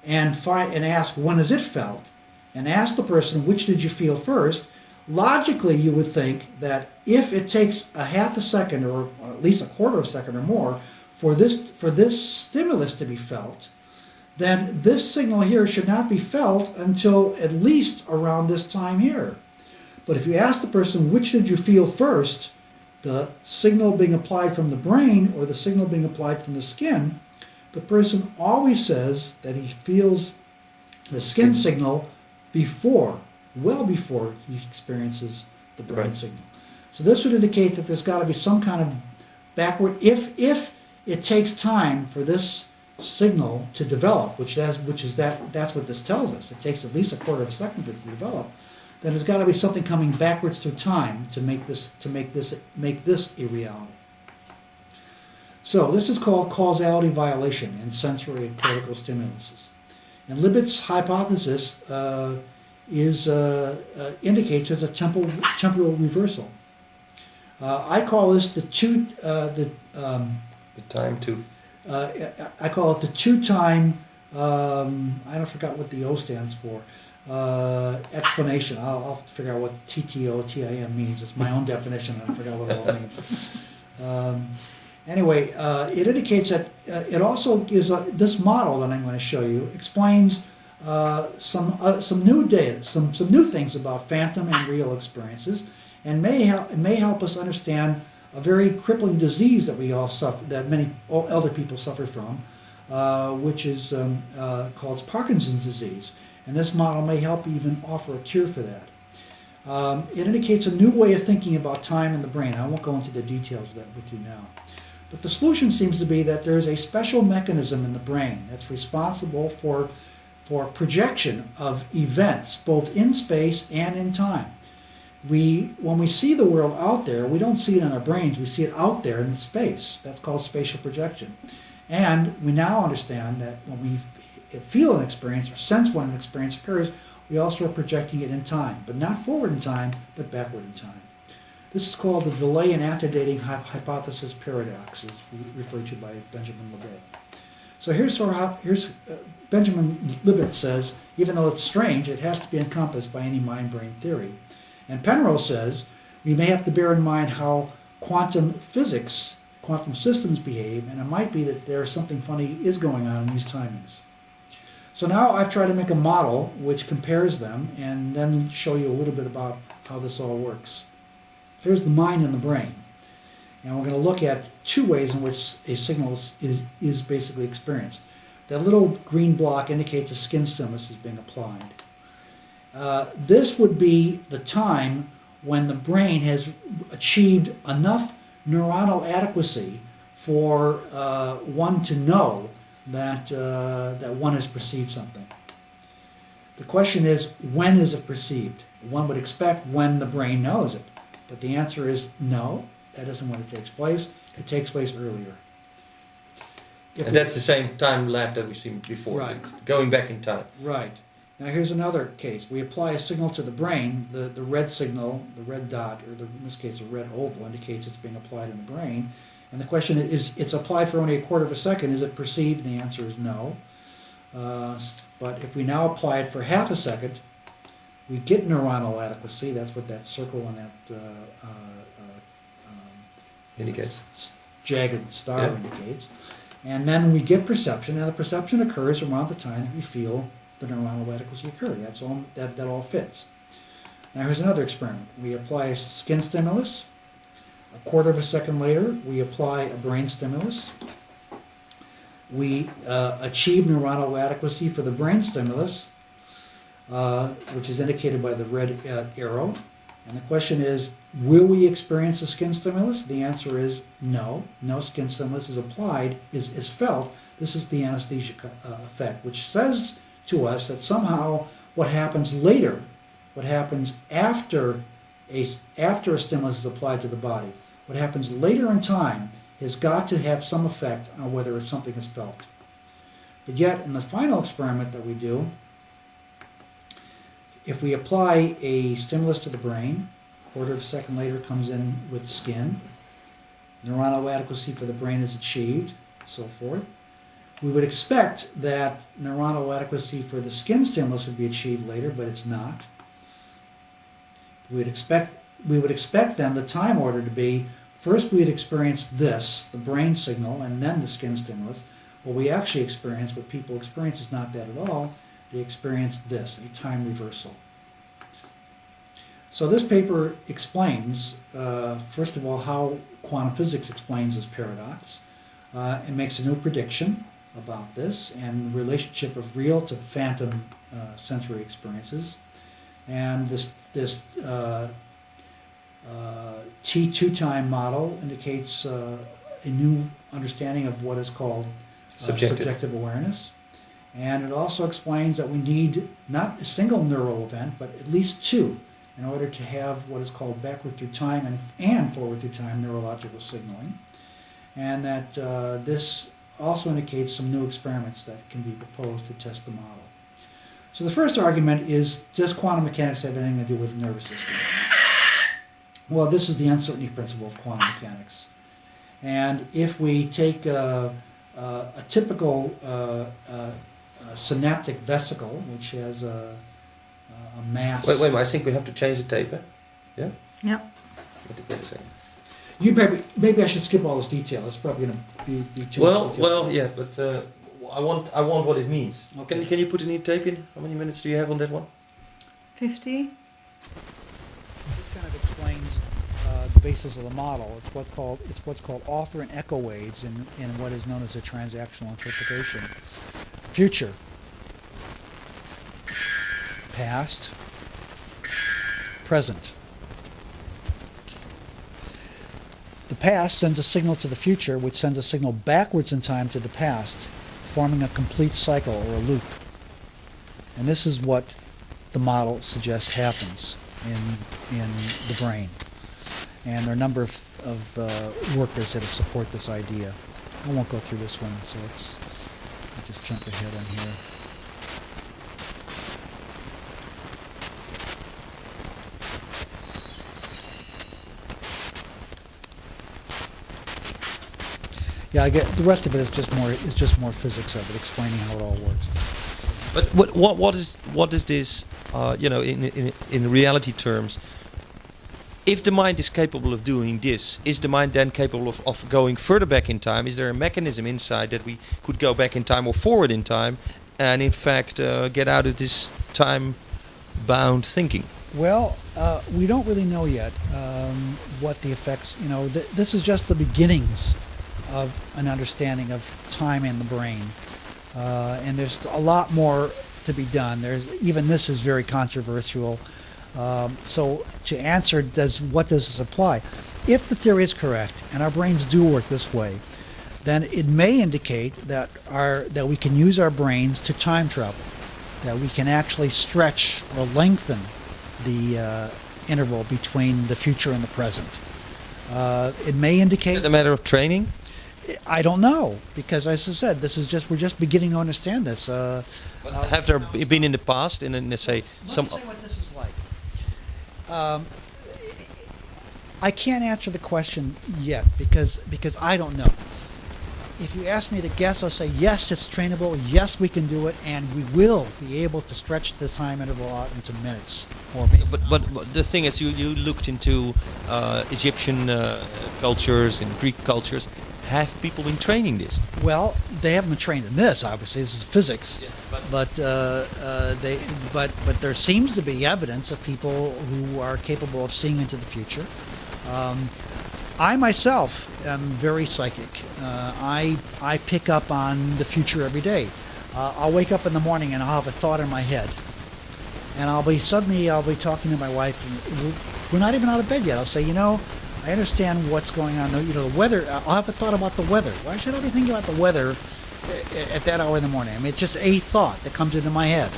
and ask when is it felt, and ask the person which did you feel first, logically you would think that if it takes a half a second or at least a quarter of a second or more for this stimulus to be felt, then this signal here should not be felt until at least around this time here. But if you ask the person which did you feel first, the signal being applied from the brain or the signal being applied from the skin, the person always says that he feels the skin signal before, well before he experiences the brain signal. So this would indicate that there's got to be some kind of backward, if it takes time for this signal to develop, that's what this tells us. It takes at least a quarter of a second for it to develop. Then there's got to be something coming backwards through time to make this a reality. So this is called causality violation in sensory and cortical stimuluses. And Libet's hypothesis indicates as a temporal reversal. I call this the time to. I call it the two-time. I forgot what the O stands for. Explanation. I'll figure out what TTO-TIM means. It's my own definition, and I forgot what it all means. Anyway, it indicates that it also gives this model that I'm going to show you explains some new data, some new things about phantom and real experiences, and may help us understand a very crippling disease that we all suffer, that many elder people suffer from, which is called Parkinson's disease. And this model may help even offer a cure for that. It indicates a new way of thinking about time in the brain. I won't go into the details of that with you now. But the solution seems to be that there is a special mechanism in the brain that's responsible for projection of events, both in space and in time. When we see the world out there, we don't see it in our brains, we see it out there in the space. That's called spatial projection. And we now understand that when we feel an experience or sense when an experience occurs, we also are projecting it in time, but not forward in time, but backward in time. This is called the delay and antedating hypothesis paradox, as referred to by Benjamin Libet. So here's Benjamin Libet says, even though it's strange, it has to be encompassed by any mind-brain theory. And Penrose says, we may have to bear in mind how quantum physics, quantum systems behave, and it might be that there's something funny is going on in these timings. So now I've tried to make a model which compares them and then show you a little bit about how this all works. Here's the mind and the brain. And we're going to look at two ways in which a signal is basically experienced. That little green block indicates a skin stimulus is being applied. This would be the time when the brain has achieved enough neuronal adequacy for one to know that one has perceived something. The question is, when is it perceived? One would expect when the brain knows it. But the answer is no, that isn't when it takes place. It takes place earlier. And that's the same time lap that we've seen before, Right. Going back in time. Right. Now here's another case. We apply a signal to the brain. The red signal, the red dot, or in this case a red oval, indicates it's being applied in the brain. And the question is, it's applied for only a quarter of a second. Is it perceived? The answer is no. But if we now apply it for half a second, we get neuronal adequacy. That's what that circle and that Indicates. jagged star indicates. And then we get perception, and the perception occurs around the time that we feel the neuronal adequacy occur. That's all. That all fits. Now here's another experiment. We apply a skin stimulus. A quarter of a second later, we apply a brain stimulus. We achieve neuronal adequacy for the brain stimulus, which is indicated by the red arrow. And the question is, will we experience a skin stimulus? The answer is no. No skin stimulus is applied, is felt. This is the anesthesia effect, which says to us that somehow what happens later, what happens after a stimulus is applied to the body, what happens later in time has got to have some effect on whether something is felt. But yet, in the final experiment that we do, if we apply a stimulus to the brain, a quarter of a second later comes in with skin, neuronal adequacy for the brain is achieved, so forth. We would expect that neuronal adequacy for the skin stimulus would be achieved later, but it's not. We would expect then the time order to be, first we'd experience this, the brain signal, and then the skin stimulus. What we actually experience, what people experience, is not that at all. They experience this, a time reversal. So this paper explains, first of all, how quantum physics explains this paradox. It makes a new prediction about this and the relationship of real to phantom sensory experiences. And this T2 time model indicates a new understanding of what is called subjective awareness. And it also explains that we need not a single neural event, but at least two in order to have what is called backward through time and forward through time neurological signaling. And that this also indicates some new experiments that can be proposed to test the model. So the first argument is, does quantum mechanics have anything to do with the nervous system? Well, this is the uncertainty principle of quantum mechanics. And if we take a typical synaptic vesicle, which has a mass... Wait, I think we have to change the tape, eh? Yeah? Yep. Wait a second. Maybe I should skip all this detail. It's probably going to be too much detail. Well, yeah, but I want what it means. Okay. Can you put any tape in? How many minutes do you have on that one? 50. This kind of explains the basis of the model. It's what's called author and echo waves in what is known as a transactional interpretation. Future, past, present. The past sends a signal to the future, which sends a signal backwards in time to the past, forming a complete cycle or a loop. And this is what the model suggests happens in the brain. And there are a number of workers that support this idea. I won't go through this one, so I'll just jump ahead on here. Yeah, I get the rest of it is just more physics of it, explaining how it all works. But what is this? In reality terms, if the mind is capable of doing this, is the mind then capable of going further back in time? Is there a mechanism inside that we could go back in time or forward in time, and in fact get out of this time-bound thinking? Well, we don't really know yet what the effects. This is just the beginnings of an understanding of time in the brain, and there's a lot more to be done. Even this is very controversial. So to answer, what does this apply? If the theory is correct and our brains do work this way, then it may indicate that we can use our brains to time travel, that we can actually stretch or lengthen the interval between the future and the present. It may indicate. Is it a matter of training? I don't know, because as I said, we're just beginning to understand this. Have there been in the past, say some? Let me say what this is like. I can't answer the question yet because I don't know. If you ask me to guess, I'll say yes, it's trainable. Yes, we can do it, and we will be able to stretch the time interval out into minutes or maybe. But the thing is, you looked into Egyptian cultures and Greek cultures. Have people been training this? Well, they haven't been trained in this. Obviously, this is physics. Yeah, but there seems to be evidence of people who are capable of seeing into the future. I myself am very psychic. I pick up on the future every day. I'll wake up in the morning and I'll have a thought in my head, and I'll be talking to my wife, and we're not even out of bed yet. I'll say, I understand what's going on. The weather. I'll have a thought about the weather. Why should I be thinking about the weather at that hour in the morning? I mean, it's just a thought that comes into my head,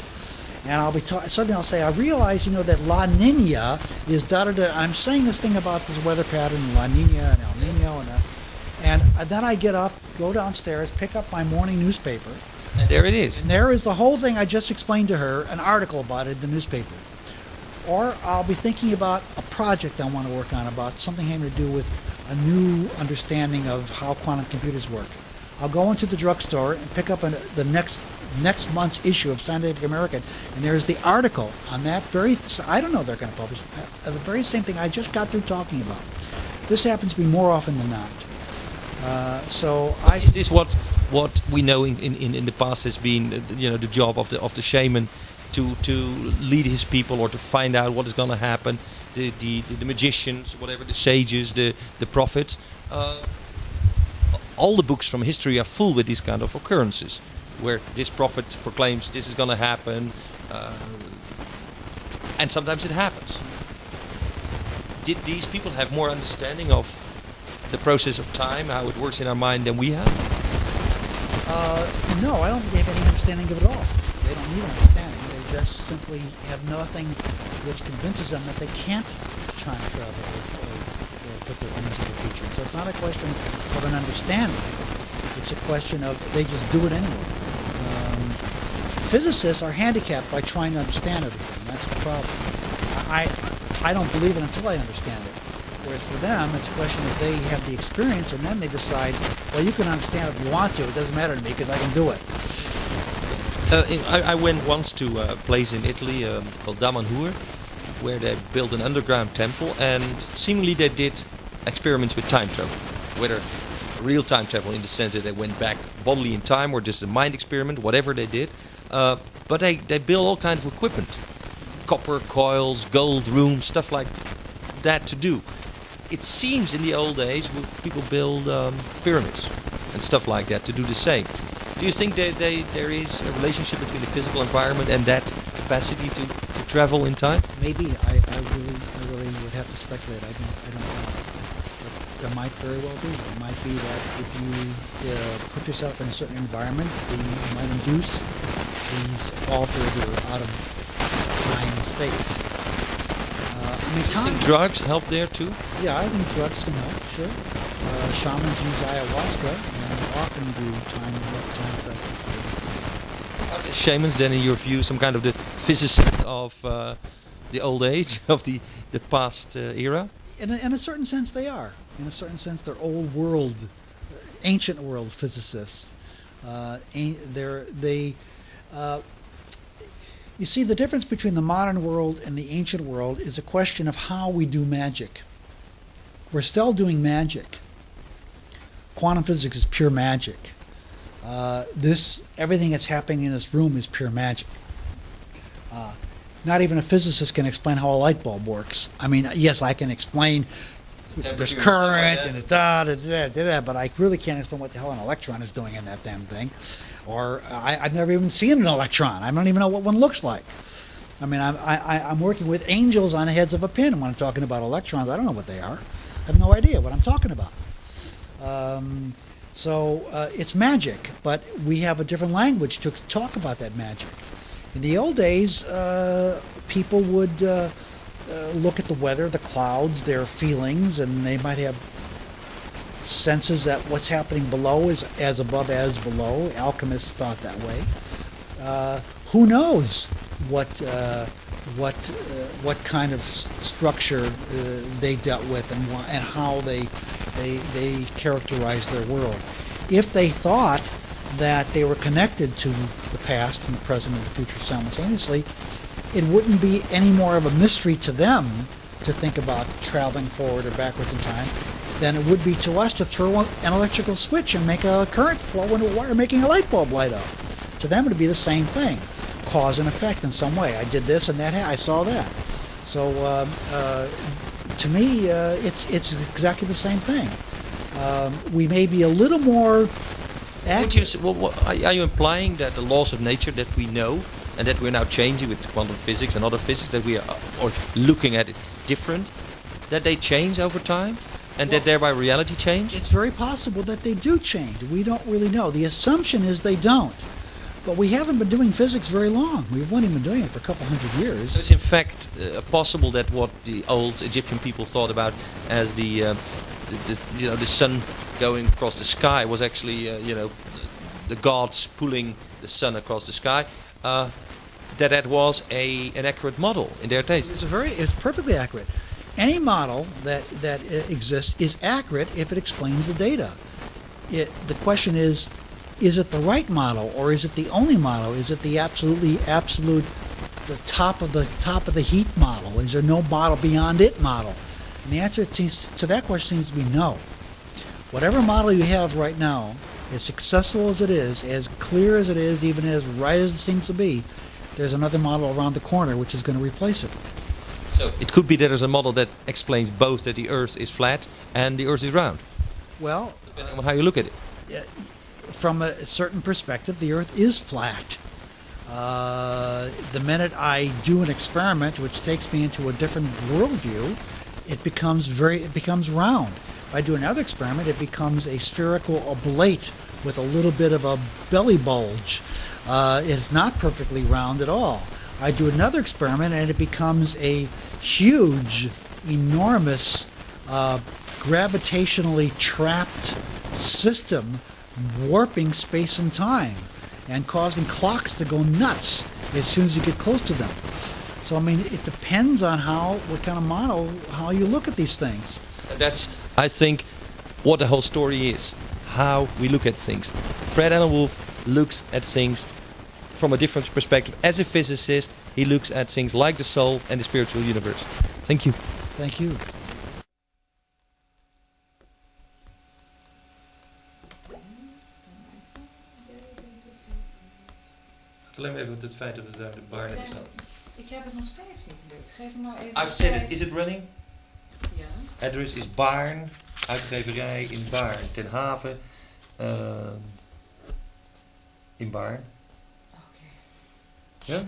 and suddenly I'll say, I realize, that La Nina is da-da-da. I'm saying this thing about this weather pattern, La Nina and El Nino, and then I get up, go downstairs, pick up my morning newspaper. And there it is. And there is the whole thing I just explained to her, an article about it in the newspaper. Or I'll be thinking about a project I want to work on, about something having to do with a new understanding of how quantum computers work. I'll go into the drugstore and pick up the next month's issue of Scientific American, and there's the article on that I don't know they're going to publish, the very same thing I just got through talking about. This happens to be more often than not. Is this what we know in the past has been the job of the shaman to lead his people or to find out what is going to happen, the magicians, whatever, the sages, the prophets. All the books from history are full with these kind of occurrences, where this prophet proclaims this is going to happen, and sometimes it happens. Did these people have more understanding of the process of time, how it works in our mind, than we have? No, I don't think they have any understanding of it at all. They don't need understanding. They just simply have nothing which convinces them that they can't time travel or put their brains into the future. So it's not a question of an understanding. It's a question of they just do it anyway. Physicists are handicapped by trying to understand everything. That's the problem. I don't believe it until I understand it. Whereas for them, it's a question that they have the experience, and then they decide, well, you can understand if you want to. It doesn't matter to me because I can do it. I went once to a place in Italy called Damanhur, where they built an underground temple, and seemingly they did experiments with time travel. Whether real time travel in the sense that they went back bodily in time or just a mind experiment, whatever they did. But they built all kinds of equipment. Copper coils, gold rooms, stuff like that to do. It seems in the old days people build pyramids and stuff like that to do the same. Do you think there is a relationship between the physical environment and that capacity to travel in time? Maybe. I really would have to speculate. I don't know. But there might very well be. It might be that if you put yourself in a certain environment, then you might induce these altered or out of time states. I mean, Do you think drugs help there too? Yeah, I think drugs can help, sure. Shamans use ayahuasca and often do time travel experiences. Are the shamans then, in your view, some kind of the physicist of the old age, of the past era? In a certain sense, they are. In a certain sense, they're old world, ancient world physicists. You see, the difference between the modern world and the ancient world is a question of how we do magic. We're still doing magic. Quantum physics is pure magic. Everything that's happening in this room is pure magic. Not even a physicist can explain how a light bulb works. I mean, yes, I can explain there's current and it's da, but I really can't explain what the hell an electron is doing in that damn thing. Or I've never even seen an electron. I don't even know what one looks like. I mean, I'm working with angels on the heads of a pin when I'm talking about electrons. I don't know what they are. I have no idea what I'm talking about. So it's magic, but we have a different language to talk about that magic. In the old days, people would look at the weather, the clouds, their feelings, and they might have senses that what's happening below is as above as below. Alchemists thought that way. Who knows what kind of structure they dealt with and how they characterized their world. If they thought that they were connected to the past and the present and the future simultaneously, it wouldn't be any more of a mystery to them to think about traveling forward or backwards in time than it would be to us to throw an electrical switch and make a current flow into a wire, making a light bulb light up. To them, it would be the same thing, cause and effect in some way. I did this and that, I saw that. So to me, it's exactly the same thing. We may be a little more accurate. Are you implying that the laws of nature that we know and that we're now changing with quantum physics and other physics, that we are or looking at it different, that they change over time? And that thereby reality change? It's very possible that they do change. We don't really know. The assumption is they don't. But we haven't been doing physics very long. We've only been doing it for a couple hundred years. So it's in fact possible that what the old Egyptian people thought about as the sun going across the sky was actually the gods pulling the sun across the sky. That was an accurate model in their days. It's perfectly accurate. Any model that exists is accurate if it explains the data. The question is it the right model, or is it the only model? Is it the absolute, the top of the heat model? Is there no model beyond it model? And the answer to that question seems to be no. Whatever model you have right now, as successful as it is, as clear as it is, even as right as it seems to be, there's another model around the corner which is going to replace it. So it could be that there's a model that explains both that the Earth is flat and the Earth is round. Well, depending on how you look at it. From a certain perspective, the Earth is flat. The minute I do an experiment which takes me into a different worldview, it becomes round. If I do another experiment, it becomes a spherical oblate with a little bit of a belly bulge. It's not perfectly round at all. I do another experiment and it becomes a huge, enormous, gravitationally trapped system warping space and time and causing clocks to go nuts as soon as you get close to them. So, I mean, it depends on what kind of model, how you look at these things. That's, I think, what the whole story is, how we look at things. Fred Alan Wolf looks at things from a different perspective. As a physicist, he looks at things like the soul and the spiritual universe. Thank you. Thank you. alleen maar even het feit dat het daar de bar net staat. Ik heb het nog steeds niet gelukt. Geef me nou even I've said tijd. it. Is it running? Ja. Address is Baarn. Uitgeverij in Baarn. Ten Haven. In Baarn. Oké. Ja?